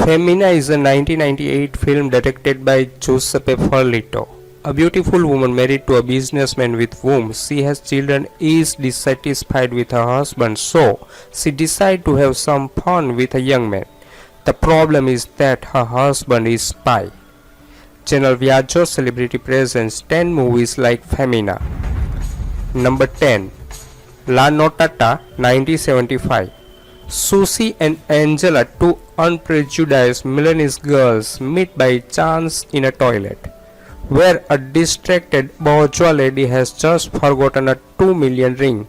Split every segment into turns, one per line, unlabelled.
Femmina is a 1998 film directed by Giuseppe Ferlite. A beautiful woman married to a businessman with whom she has children is dissatisfied with her husband, so she decides to have some fun with a young man. The problem is that her husband is spy. Channel Viaggio Celebrity presents 10 movies like Femmina. Number 10. La Nottata 1975. Susie and Angela, two unprejudiced Milanese girls, meet by chance in a toilet, where a distracted bourgeois lady has just forgotten a 2 million ring.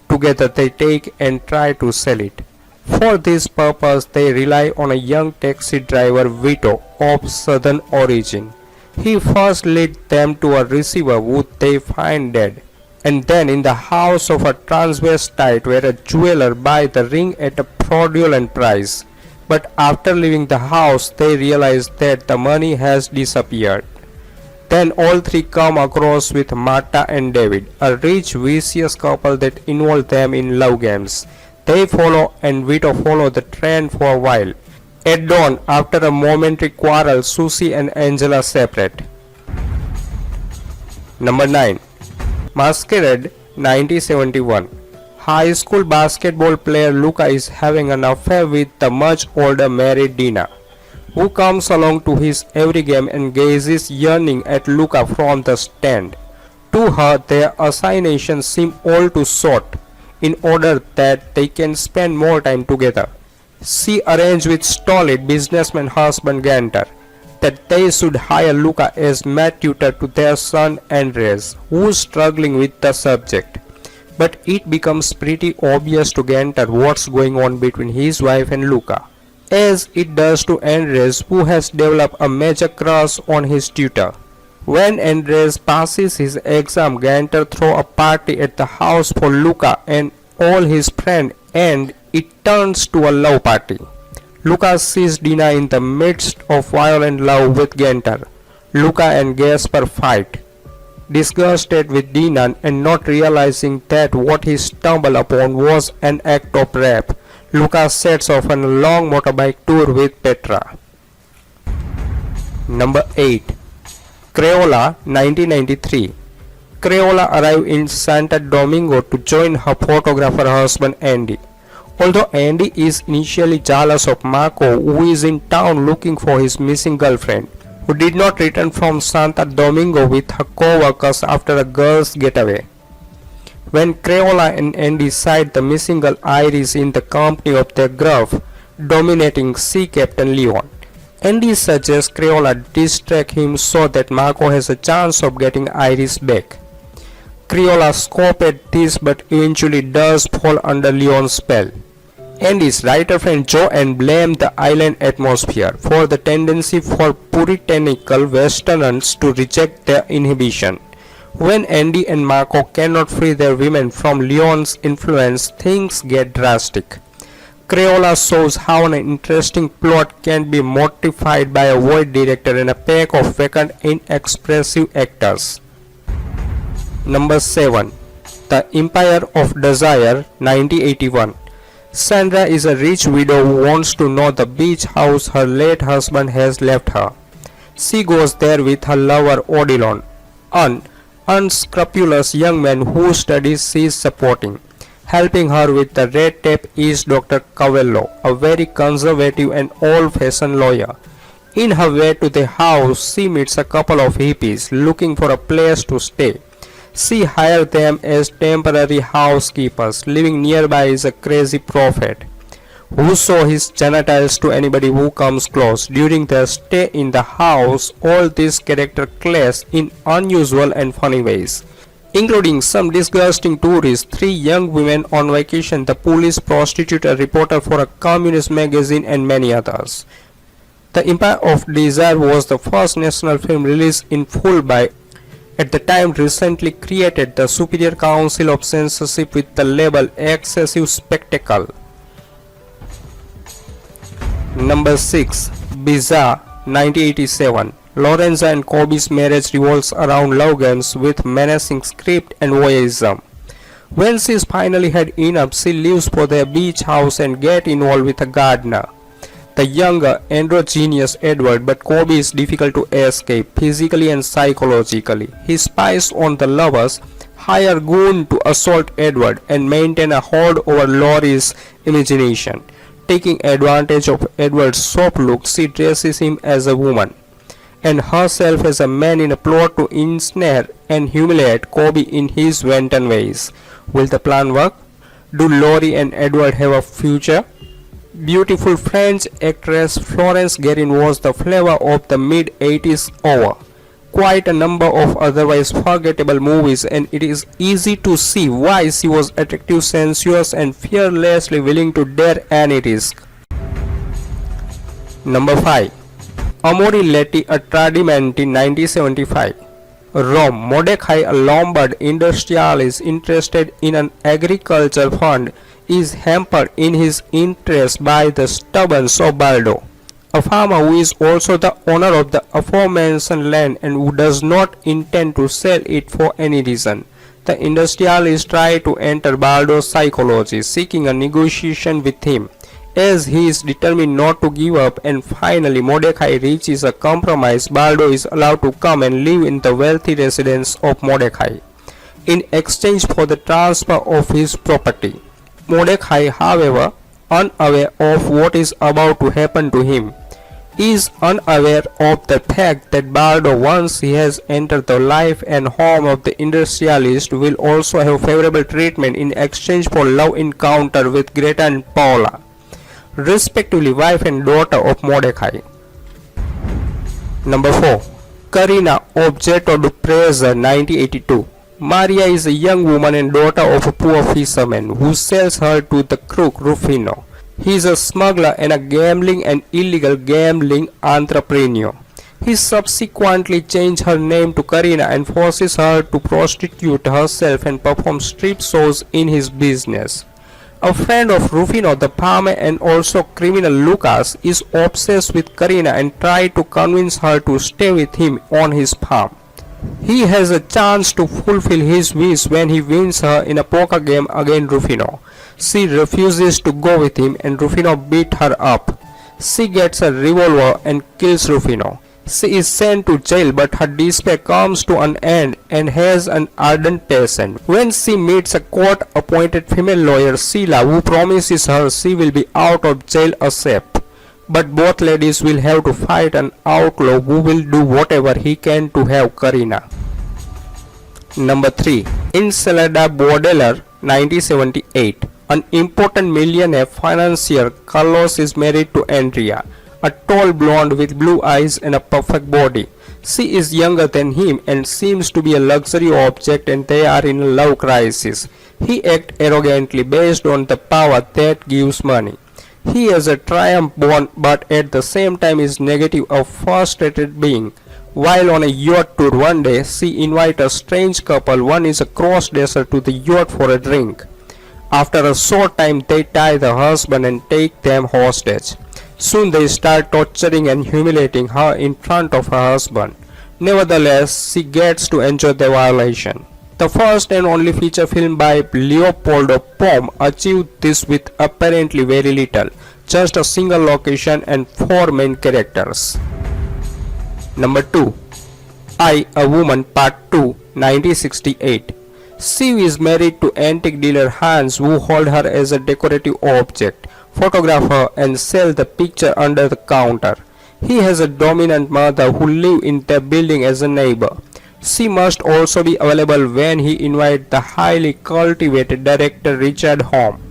Together they take and try to sell it. For this purpose they rely on a young taxi driver Vito of southern origin. He first leads them to a receiver who they find dead, and then in the house of a transvestite where a jeweler buys the ring at a fraudulent price. But after leaving the house they realize that the money has disappeared. Then all three come across with Marta and David, a rich vicious couple that involve them in love games. They follow and Vito follow the trend for a while. At dawn, after a momentary quarrel, Susie and Angela separate. Number 9. Masquerade 1971. High school basketball player Luca is having an affair with the much older married Dina, who comes along to his every game and gazes yearning at Luca from the stand. To her, their assignations seem all too short, in order that they can spend more time together. She arranged with stolid businessman husband Ganter that they should hire Luca as math tutor to their son Andres, who is struggling with the subject. But it becomes pretty obvious to Ganter what's going on between his wife and Luca, as it does to Andres, who has developed a major crush on his tutor. When Andres passes his exam, Ganter throws a party at the house for Luca and all his friends, and it turns to a love party. Luca sees Dina in the midst of violent love with Ganter. Luca and Gasper fight. Disgusted with Dina and not realizing that what he stumbled upon was an act of rape, Luca sets off on a long motorbike tour with Petra. Number 8. Kreola 1993. Kreola arrived in Santo Domingo to join her photographer husband Andy. Although Andy is initially jealous of Marco, who is in town looking for his missing girlfriend, who did not return from Santo Domingo with her co-workers after a girl's getaway. When Kreola and Andy sight the missing girl Iris in the company of their gruff, dominating sea captain Leon, Andy suggests Kreola distract him so that Marco has a chance of getting Iris back. Kreola scoffs at this but eventually does fall under Leon's spell. Andy's writer friend Joanne blamed the island atmosphere for the tendency for puritanical westerners to reject their inhibition. When Andy and Marco cannot free their women from Leon's influence, things get drastic. Kreola shows how an interesting plot can be mortified by a void director and a pack of vacant, inexpressive actors. Number 7. The Empire of Desire 1981. Sandra is a rich widow who wants to know the beach house her late husband has left her. She goes there with her lover Odilon, an unscrupulous young man whose studies she is supporting. Helping her with the red tape is Dr. Cavello, a very conservative and old-fashioned lawyer. In her way to the house, she meets a couple of hippies looking for a place to stay. She hired them as temporary housekeepers. Living nearby is a crazy prophet who shows his genitals to anybody who comes close. During their stay in the house, all these characters clash in unusual and funny ways, including some disgusting tourists, 3 young women on vacation, the police, prostitute, a reporter for a communist magazine, and many others. The Empire of Desire was the first national film released in full by, at the time, recently created the Superior Council of Censorship with the label Excessive Spectacle. Number 6. Bizarre 1987. Lorenza and Kobe's marriage revolves around love games with menacing script and voyeurism. When she's finally had enough, she leaves for their beach house and gets involved with a gardener. the younger, androgynous Edward, but Kobe is difficult to escape physically and psychologically. He spies on the lovers, hire goon to assault Edward, and maintain a hold over Laurie's imagination. Taking advantage of Edward's soft look, she dresses him as a woman and herself as a man in a plot to ensnare and humiliate Kobe in his wanton ways. Will the plan work? Do Laurie and Edward have a future? Beautiful French actress Florence Guerin was the flavor of the mid-80s over quite a number of otherwise forgettable movies, and it is easy to see why she was attractive, sensuous, and fearlessly willing to dare any risk. Number 5. Amori letti, a tradimenti, 1975. Rome. Mordecai, a Lombard industrialist interested in an agriculture fund, is hampered in his interest by the stubbornness of Baldo, a farmer who is also the owner of the aforementioned land and who does not intend to sell it for any reason. The industrialist tries to enter Baldo's psychology, seeking a negotiation with him, as he is determined not to give up, and finally Mordecai reaches a compromise. Baldo is allowed to come and live in the wealthy residence of Mordecai in exchange for the transfer of his property. Mordecai, however, unaware of what is about to happen to him, is unaware of the fact that Baldo, once he has entered the life and home of the industrialist, will also have favorable treatment in exchange for love encounter with Greta and Paola, respectively wife and daughter of Mordecai. Number 4. Karina, Objeto de Prazer, 1982. Maria is a young woman and daughter of a poor fisherman who sells her to the crook Rufino. He is a smuggler and a gambling and illegal gambling entrepreneur. He subsequently changed her name to Karina and forces her to prostitute herself and perform strip shows in his business. A friend of Rufino, the farmer, and also criminal Lucas, is obsessed with Karina and tries to convince her to stay with him on his farm. He has a chance to fulfill his wish when he wins her in a poker game against Rufino. She refuses to go with him and Rufino beats her up. She gets a revolver and kills Rufino. She is sent to jail, but her despair comes to an end and has an ardent passion. When she meets a court-appointed female lawyer, Sheila, who promises her she will be out of jail ASAP. But both ladies will have to fight an outlaw who will do whatever he can to have Karina. Number 3. Ensalada, Baudelaire, 1978. An important millionaire financier, Carlos is married to Andrea, a tall blonde with blue eyes and a perfect body. She is younger than him and seems to be a luxury object, and they are in a love crisis. He acts arrogantly based on the power that gives money. He has a triumph bond, but at the same time is negative, a frustrated being. While on a yacht tour one day, she invites a strange couple. One is a cross-dresser to the yacht for a drink. After a short time, they tie the husband and take them hostage. Soon they start torturing and humiliating her in front of her husband. Nevertheless, she gets to enjoy the violation. The first and only feature film by Leopoldo Pomés achieved this with apparently very little, just a single location and 4 main characters. Number 2. I, a Woman, Part 2, 1968. She is married to antique dealer Hans, who hold her as a decorative object, photograph her, and sell the picture under the counter. He has a dominant mother who lives in the building as a neighbor. She must also be available when he invites the highly cultivated director Richard home,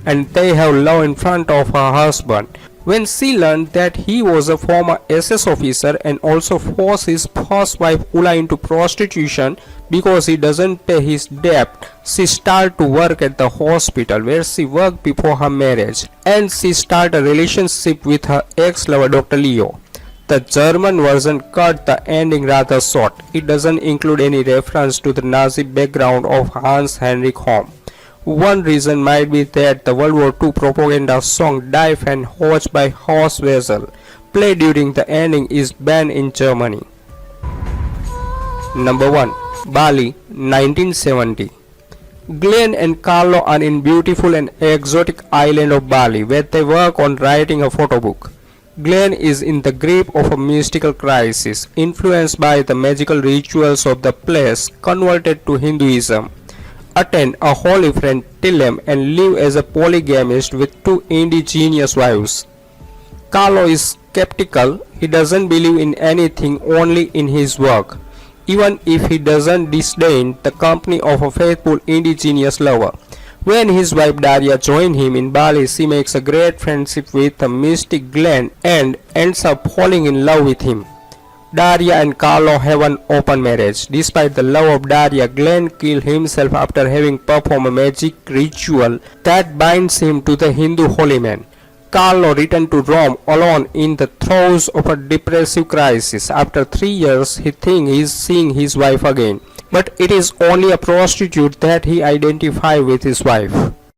and they have love in front of her husband. When she learned that he was a former SS officer and also forced his first wife Ulla into prostitution because he doesn't pay his debt, she started to work at the hospital where she worked before her marriage, and she started a relationship with her ex-lover Dr. Leo. The German version cut the ending rather short. It doesn't include any reference to the Nazi background of Hans Heinrich Homm. One reason might be that the World War II propaganda song Die and Heusch by Horst Wessel, played during the ending, is banned in Germany. Number 1. Bali, 1970. Glenn and Carlo are in beautiful and exotic island of Bali, where they work on writing a photo book. Glenn is in the grip of a mystical crisis, influenced by the magical rituals of the place, converted to Hinduism, attend a holy friend Tilem, and live as a polygamist with two indigenous wives. Carlo is skeptical. He doesn't believe in anything, only in his work, even if he doesn't disdain the company of a faithful indigenous lover. When his wife Daria joins him in Bali, she makes a great friendship with the mystic Glenn and ends up falling in love with him. Daria and Carlo have an open marriage. Despite the love of Daria, Glenn kills himself after having performed a magic ritual that binds him to the Hindu holy man. Carlo returned to Rome alone in the throes of a depressive crisis. After 3 years, he thinks he is seeing his wife again, but it is only a prostitute that he identifies with his wife.